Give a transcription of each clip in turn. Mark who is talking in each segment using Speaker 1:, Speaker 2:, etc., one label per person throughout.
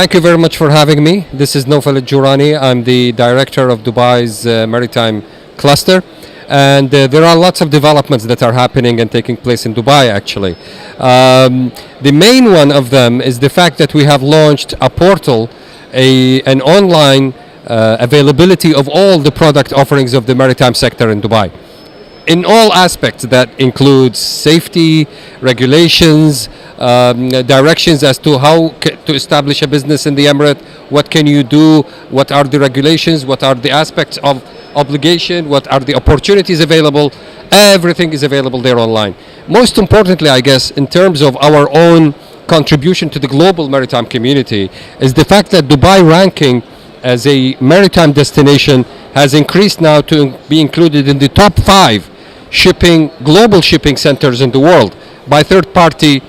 Speaker 1: Thank you very much for having me. This is Nawfal Jourani. I'm the director of Dubai's Maritime cluster. And there are lots of developments that are happening and taking place in Dubai, actually. The main one of them is the fact that we have launched a portal, an online availability of all the product offerings of the maritime sector in Dubai. In all aspects, that includes safety, regulations, directions as to how to establish a business in the Emirate, what can you do, what are the regulations, what are the aspects of obligation, what are the opportunities available. Everything is available there online. Most importantly, I guess, in terms of our own contribution to the global maritime community, is the fact that Dubai ranking as a maritime destination has increased now to be included in the top 5 global shipping centers in the world by third-party,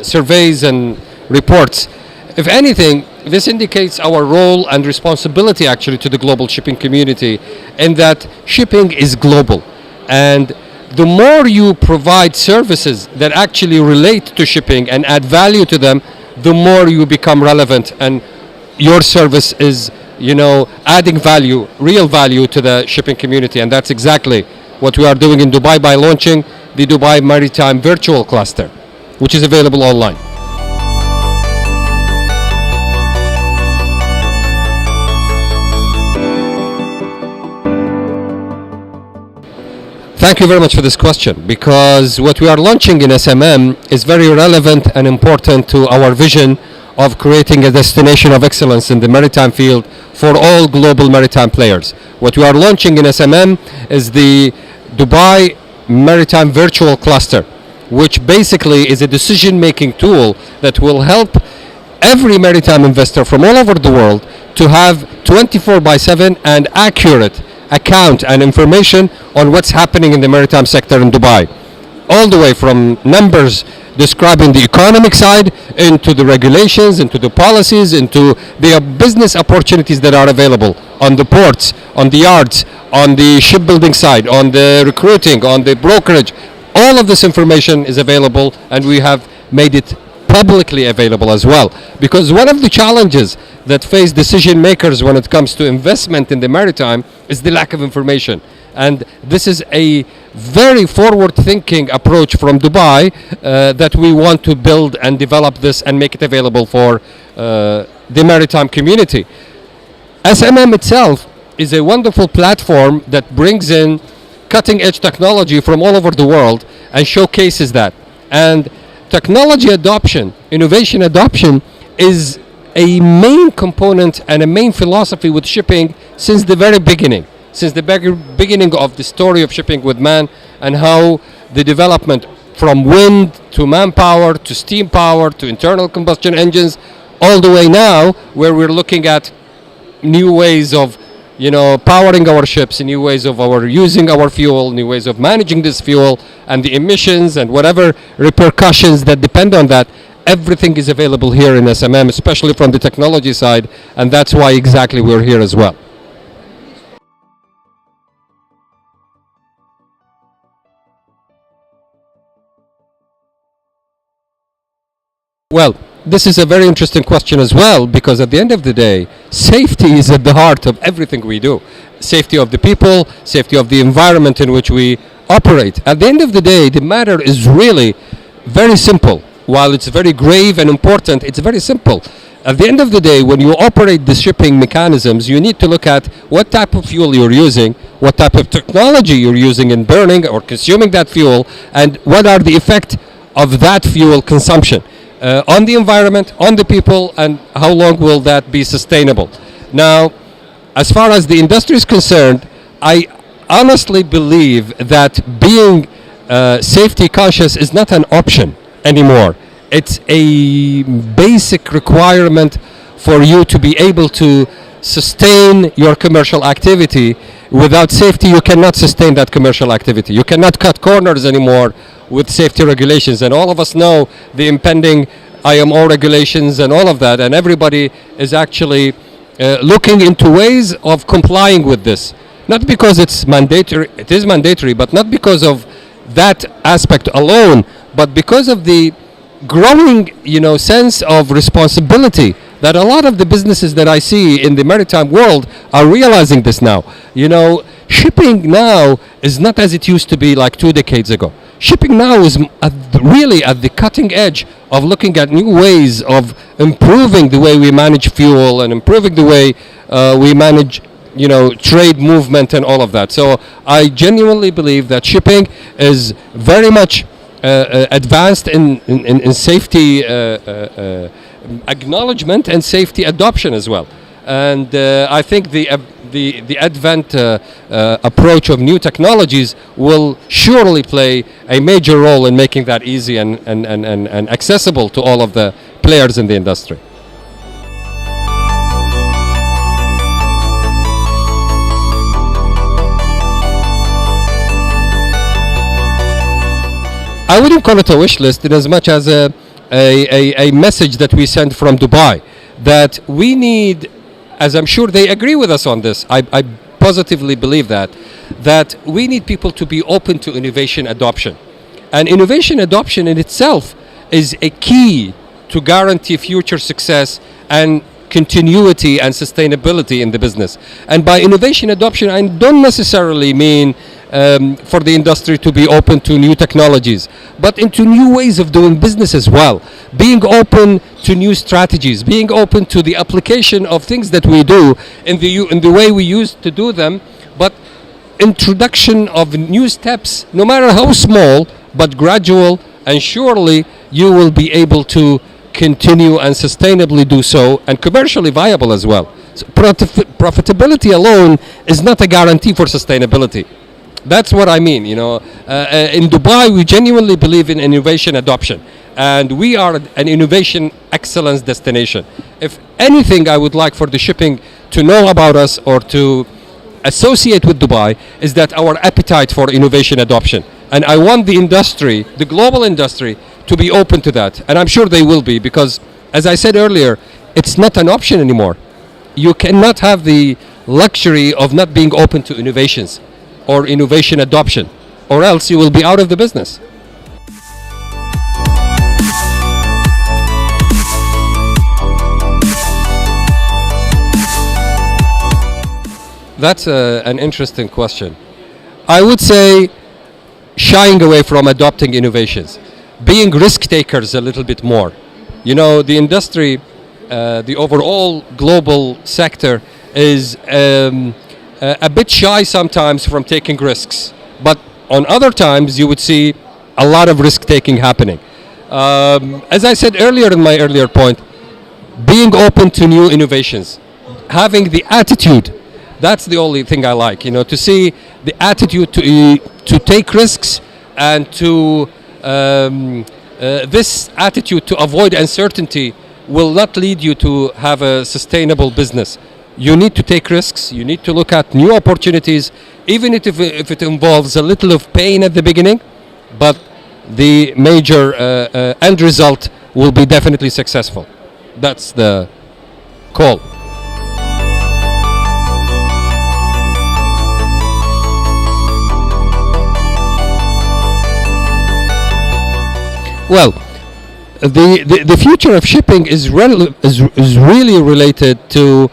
Speaker 1: surveys and reports. If anything, this indicates our role and responsibility actually to the global shipping community, in that shipping is global. And the more you provide services that actually relate to shipping and add value to them, the more you become relevant, and your service is adding value, real value to the shipping community. And that's exactly what we are doing in Dubai by launching the Dubai Maritime Virtual Cluster, which is available online. Thank you very much for this question, because what we are launching in SMM is very relevant and important to our vision of creating a destination of excellence in the maritime field for all global maritime players. What we are launching in SMM is the Dubai Maritime Virtual Cluster, which basically is a decision-making tool that will help every maritime investor from all over the world to have 24/7 and accurate account and information on what's happening in the maritime sector in Dubai. All the way from numbers describing the economic side, into the regulations, into the policies, into the business opportunities that are available on the ports, on the yards, on the shipbuilding side, on the recruiting, on the brokerage. All of this information is available, and we have made it publicly available as well. Because one of the challenges that face decision makers when it comes to investment in the maritime is the lack of information. And this is a very forward-thinking approach from Dubai that we want to build and develop this and make it available for the maritime community. SMM itself is a wonderful platform that brings in cutting-edge technology from all over the world and showcases that. And technology adoption, innovation adoption, is a main component and a main philosophy with shipping since the very beginning. Since the beginning of the story of shipping with man, and how the development from wind to manpower to steam power to internal combustion engines, all the way now where we're looking at new ways of powering our ships, new ways of using our fuel, new ways of managing this fuel and the emissions and whatever repercussions that depend on that. Everything is available here in SMM, especially from the technology side, and that's why exactly we're here as well. Well, this is a very interesting question as well, because at the end of the day, safety is at the heart of everything we do. Safety of the people, safety of the environment in which we operate. At the end of the day, the matter is really very simple. While it's very grave and important, it's very simple. At the end of the day, when you operate the shipping mechanisms, you need to look at what type of fuel you're using, what type of technology you're using in burning or consuming that fuel, and what are the effect of that fuel consumption on the environment, on the people, and how long will that be sustainable. Now, as far as the industry is concerned, I honestly believe that being safety conscious is not an option anymore. It's a basic requirement for you to be able to sustain your commercial activity. Without safety, you cannot sustain that commercial activity. You cannot cut corners anymore with safety regulations, and all of us know the impending IMO regulations and all of that, and everybody is actually looking into ways of complying with this. Not because it's mandatory, it is mandatory, but not because of that aspect alone, but because of the growing, sense of responsibility that a lot of the businesses that I see in the maritime world are realizing this now. Shipping now is not as it used to be like 2 decades ago. Shipping now is really at the cutting edge of looking at new ways of improving the way we manage fuel and improving the way we manage trade movement and all of that. So I genuinely believe that shipping is very much advanced in safety acknowledgement and safety adoption as well. And I think the advent approach of new technologies will surely play a major role in making that easy and accessible to all of the players in the industry. I wouldn't call it a wish list in as much as a message that we send from Dubai, that we need, as I'm sure they agree with us on this, I positively believe that we need people to be open to innovation adoption. And innovation adoption in itself is a key to guarantee future success and continuity and sustainability in the business. And by innovation adoption, I don't necessarily mean for the industry to be open to new technologies, but into new ways of doing business as well. Being open to new strategies, being open to the application of things that we do in the way we used to do them, but introduction of new steps, no matter how small, but gradual, and surely you will be able to continue and sustainably do so, and commercially viable as well. So profitability alone is not a guarantee for sustainability. That's what I mean. In Dubai, we genuinely believe in innovation adoption, and we are an innovation excellence destination. If anything, I would like for the shipping to know about us or to associate with Dubai is that our appetite for innovation adoption. And I want the industry, the global industry, to be open to that. And I'm sure they will be, because, as I said earlier, it's not an option anymore. You cannot have the luxury of not being open to innovations or innovation adoption, or else you will be out of the business. That's an interesting question. I would say shying away from adopting innovations, being risk takers a little bit more. The industry, the overall global sector is a bit shy sometimes from taking risks, but on other times you would see a lot of risk taking happening. As I said earlier in my earlier point, being open to new innovations, having the attitude, that's the only thing I like, to see the attitude to take risks, and to this attitude to avoid uncertainty will not lead you to have a sustainable business. You need to take risks, you need to look at new opportunities, even if it involves a little of pain at the beginning, but the major end result will be definitely successful. That's the call. Well, the future of shipping is really related to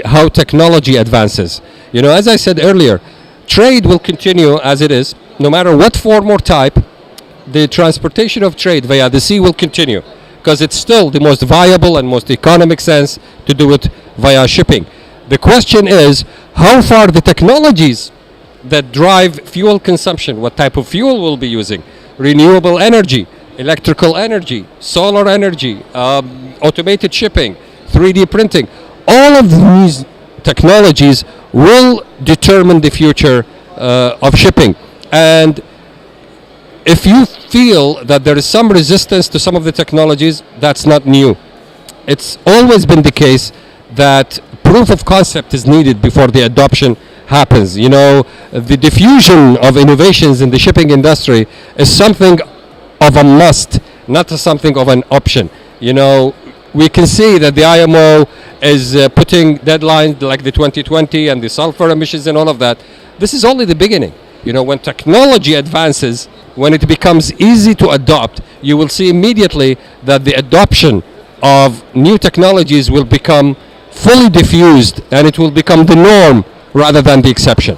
Speaker 1: how technology advances. As I said earlier, trade will continue as it is, no matter what form or type. The transportation of trade via the sea will continue, because it's still the most viable and most economic sense to do it via shipping. The question is how far the technologies that drive fuel consumption, what type of fuel we'll be using, renewable energy, electrical energy, solar energy, automated shipping, 3D printing, all of these technologies will determine the future of shipping. And if you feel that there is some resistance to some of the technologies, that's not new. It's always been the case that proof of concept is needed before the adoption happens. The diffusion of innovations in the shipping industry is something of a must, not something of an option. We can see that the IMO is putting deadlines like the 2020 and the sulfur emissions and all of that. This is only the beginning. When technology advances, when it becomes easy to adopt, you will see immediately that the adoption of new technologies will become fully diffused and it will become the norm rather than the exception.